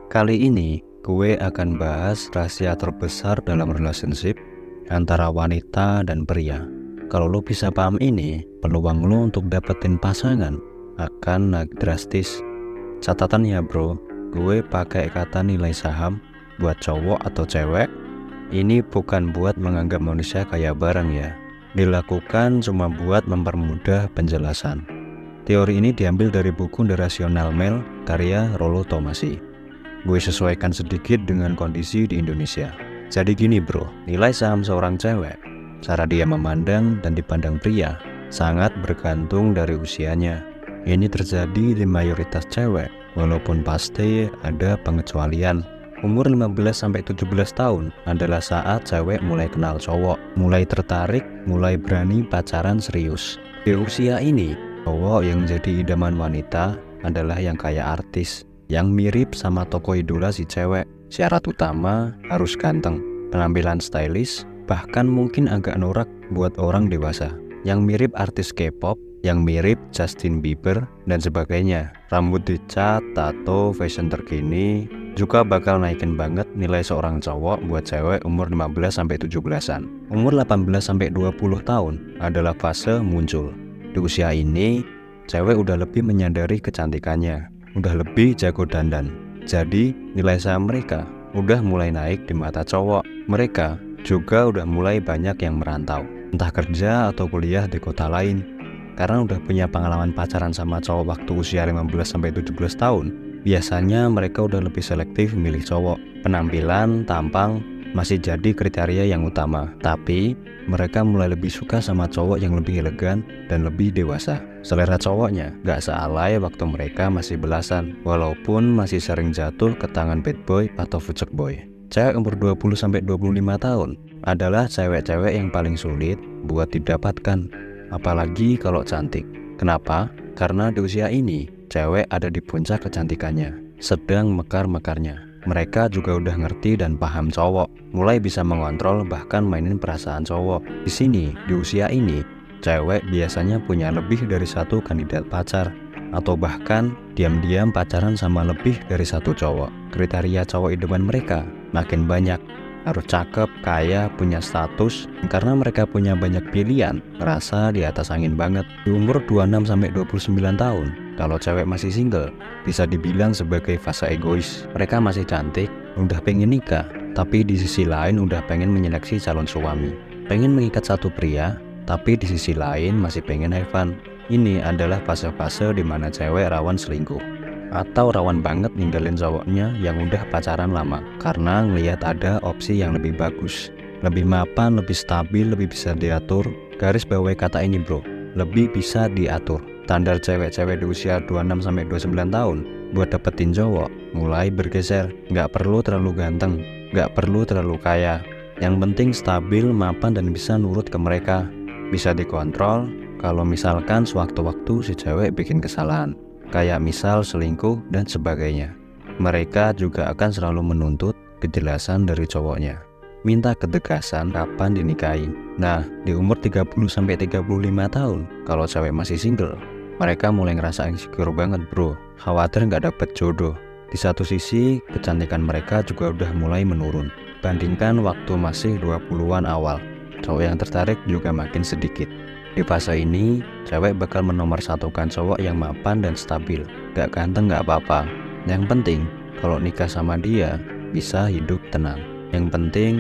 Kali ini gue akan bahas rahasia terbesar dalam relationship antara wanita dan pria. Kalau lo bisa paham ini, peluang lo untuk dapetin pasangan akan naik drastis. Catatan ya bro, gue pakai kata nilai saham buat cowok atau cewek. Ini bukan buat menganggap manusia kayak barang ya. Dilakukan cuma buat mempermudah penjelasan. Teori ini diambil dari buku The Rational Male karya Rollo Tomassi. Gue sesuaikan sedikit dengan kondisi di Indonesia. Jadi gini bro, nilai saham seorang cewek, cara dia memandang dan dipandang pria, sangat bergantung dari usianya. Ini terjadi di mayoritas cewek, walaupun pasti ada pengecualian. Umur 15-17 tahun adalah saat cewek mulai kenal cowok, mulai tertarik, mulai berani pacaran serius. Di usia ini, cowok yang jadi idaman wanita adalah yang kayak artis, yang mirip sama tokoh idola si cewek. Syarat utama harus ganteng, penampilan stylish, bahkan mungkin agak norak buat orang dewasa, yang mirip artis K-pop, yang mirip Justin Bieber dan sebagainya. Rambut dicat, tato, fashion terkini juga bakal naikin banget nilai seorang cowok buat cewek umur 15-17an. Umur 18-20 tahun adalah fase muncul. Di usia ini, cewek udah lebih menyadari kecantikannya, udah lebih jago dandan. Jadi nilai saham mereka udah mulai naik di mata cowok. Mereka juga udah mulai banyak yang merantau, entah kerja atau kuliah di kota lain. Karena udah punya pengalaman pacaran sama cowok waktu usia 15-17 tahun, biasanya mereka udah lebih selektif milih cowok. Penampilan, tampang masih jadi kriteria yang utama, tapi mereka mulai lebih suka sama cowok yang lebih elegan dan lebih dewasa. Selera cowoknya gak sealai waktu mereka masih belasan, walaupun masih sering jatuh ke tangan bad boy atau fuck boy. Cewek umur 20-25 tahun adalah cewek-cewek yang paling sulit buat didapatkan, apalagi kalau cantik. Kenapa? Karena di usia ini, cewek ada di puncak kecantikannya, sedang mekar-mekarnya. Mereka juga udah ngerti dan paham cowok, mulai bisa mengontrol bahkan mainin perasaan cowok. Di sini, di usia ini, cewek biasanya punya lebih dari satu kandidat pacar, atau bahkan diam-diam pacaran sama lebih dari satu cowok. Kriteria cowok idaman mereka makin banyak. Harus cakep, kaya, punya status. Karena mereka punya banyak pilihan, ngerasa di atas angin banget. Di umur 26-29 tahun, kalau cewek masih single, bisa dibilang sebagai fase egois. Mereka masih cantik, udah pengen nikah, tapi di sisi lain udah pengen menyeleksi calon suami. Pengen mengikat satu pria, tapi di sisi lain masih pengen have fun. Ini adalah fase-fase dimana cewek rawan selingkuh, atau rawan banget ninggalin cowoknya yang udah pacaran lama, karena ngelihat ada opsi yang lebih bagus, lebih mapan, lebih stabil, lebih bisa diatur. Garis bawahi kata ini bro, lebih bisa diatur. Standar cewek-cewek di usia 26-29 tahun buat dapetin cowok mulai bergeser. Gak perlu terlalu ganteng, gak perlu terlalu kaya, yang penting stabil, mapan, dan bisa nurut ke mereka. Bisa dikontrol kalau misalkan sewaktu-waktu si cewek bikin kesalahan, kayak misal selingkuh dan sebagainya. Mereka juga akan selalu menuntut kejelasan dari cowoknya, minta ketegasan kapan dinikahi. Nah, di umur 30-35 tahun, kalau cewek masih single, mereka mulai ngerasa insecure banget bro, khawatir gak dapet jodoh. Di satu sisi, kecantikan mereka juga udah mulai menurun. Bandingkan waktu masih 20-an awal, cowok yang tertarik juga makin sedikit. Di fase ini, cewek bakal menomorsatukan cowok yang mapan dan stabil. Gak ganteng gak apa-apa. Yang penting, kalau nikah sama dia, bisa hidup tenang. Yang penting,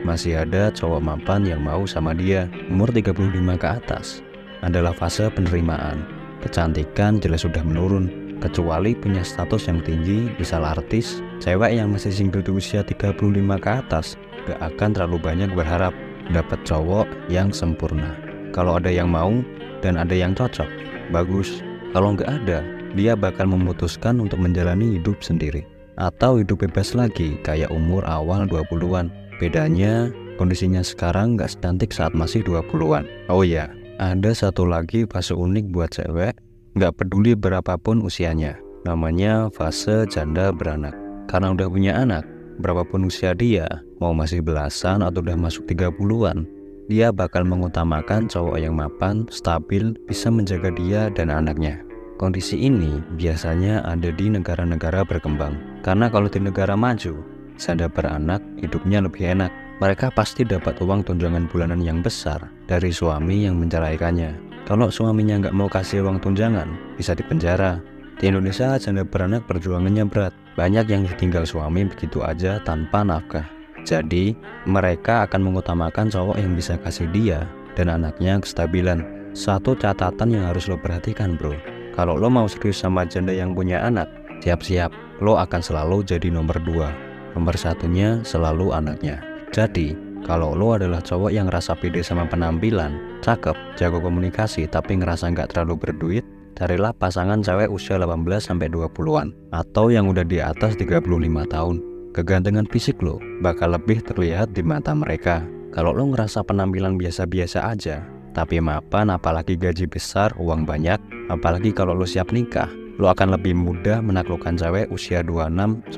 masih ada cowok mapan yang mau sama dia. Umur 35 ke atas adalah fase penerimaan. Kecantikan jelas sudah menurun, kecuali punya status yang tinggi, misal artis. Cewek yang masih single di usia 35 ke atas gak akan terlalu banyak berharap dapat cowok yang sempurna. Kalau ada yang mau dan ada yang cocok, bagus. Kalau nggak ada, dia bakal memutuskan untuk menjalani hidup sendiri, atau hidup bebas lagi kayak umur awal 20-an. Bedanya, kondisinya sekarang nggak secantik saat masih 20-an. Oh iya, ada satu lagi fase unik buat cewek, nggak peduli berapapun usianya. Namanya fase janda beranak. Karena udah punya anak, berapapun usia dia, mau masih belasan atau udah masuk 30-an, dia bakal mengutamakan cowok yang mapan, stabil, bisa menjaga dia dan anaknya. Kondisi ini biasanya ada di negara-negara berkembang. Karena kalau di negara maju, janda beranak hidupnya lebih enak. Mereka pasti dapat uang tunjangan bulanan yang besar dari suami yang menceraikannya. Kalau suaminya nggak mau kasih uang tunjangan, bisa dipenjara. Di Indonesia, janda beranak perjuangannya berat. Banyak yang ditinggal suami begitu aja tanpa nafkah. Jadi, mereka akan mengutamakan cowok yang bisa kasih dia dan anaknya kestabilan. Satu catatan yang harus lo perhatikan bro, kalau lo mau serius sama janda yang punya anak, siap-siap, lo akan selalu jadi nomor 2. Nomor satunya selalu anaknya. Jadi, kalau lo adalah cowok yang ngerasa pede sama penampilan, cakep, jago komunikasi tapi ngerasa nggak terlalu berduit, carilah pasangan cewek usia 18-20an atau yang udah di atas 35 tahun. Kegantengan fisik lo bakal lebih terlihat di mata mereka. Kalau lo ngerasa penampilan biasa-biasa aja, tapi mapan apalagi gaji besar, uang banyak, apalagi kalau lo siap nikah, lo akan lebih mudah menaklukkan cewek usia 26-29,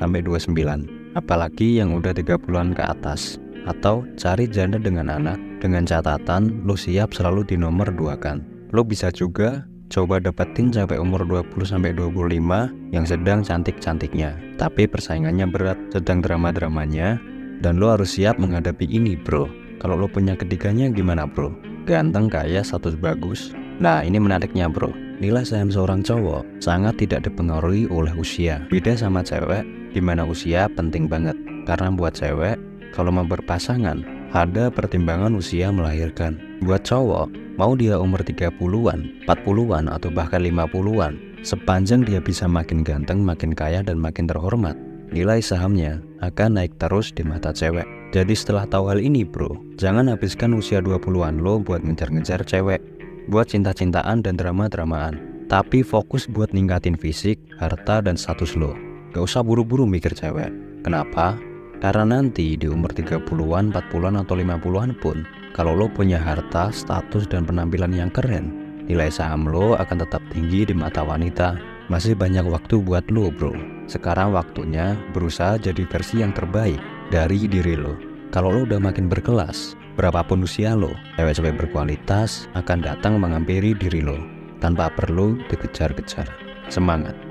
apalagi yang udah 30-an ke atas. Atau cari janda dengan anak, dengan catatan lo siap selalu di nomor 2 kan. Lo bisa juga coba dapetin cewek umur 20-25 yang sedang cantik-cantiknya, tapi persaingannya berat, sedang drama-dramanya, dan lo harus siap menghadapi ini bro. Kalau lo punya ketiganya gimana bro? Ganteng, kaya, status bagus. Nah ini menariknya bro, nilai saham seorang cowok sangat tidak dipengaruhi oleh usia. Beda sama cewek, dimana usia penting banget. Karena buat cewek, kalau mau berpasangan, ada pertimbangan usia melahirkan. Buat cowok, mau dia umur 30-an, 40-an, atau bahkan 50-an, sepanjang dia bisa makin ganteng, makin kaya, dan makin terhormat, nilai sahamnya akan naik terus di mata cewek. Jadi setelah tahu hal ini bro, jangan habiskan usia 20-an lo buat ngejar-ngejar cewek, buat cinta-cintaan dan drama-dramaan, tapi fokus buat ningkatin fisik, harta, dan status lo. Gak usah buru-buru mikir cewek. Kenapa? Karena nanti di umur 30-an, 40-an, atau 50-an pun, kalau lo punya harta, status, dan penampilan yang keren, nilai saham lo akan tetap tinggi di mata wanita. Masih banyak waktu buat lo bro. Sekarang waktunya berusaha jadi versi yang terbaik dari diri lo. Kalau lo udah makin berkelas, berapapun usia lo, cewek-cewek berkualitas akan datang menghampiri diri lo tanpa perlu dikejar-kejar. Semangat!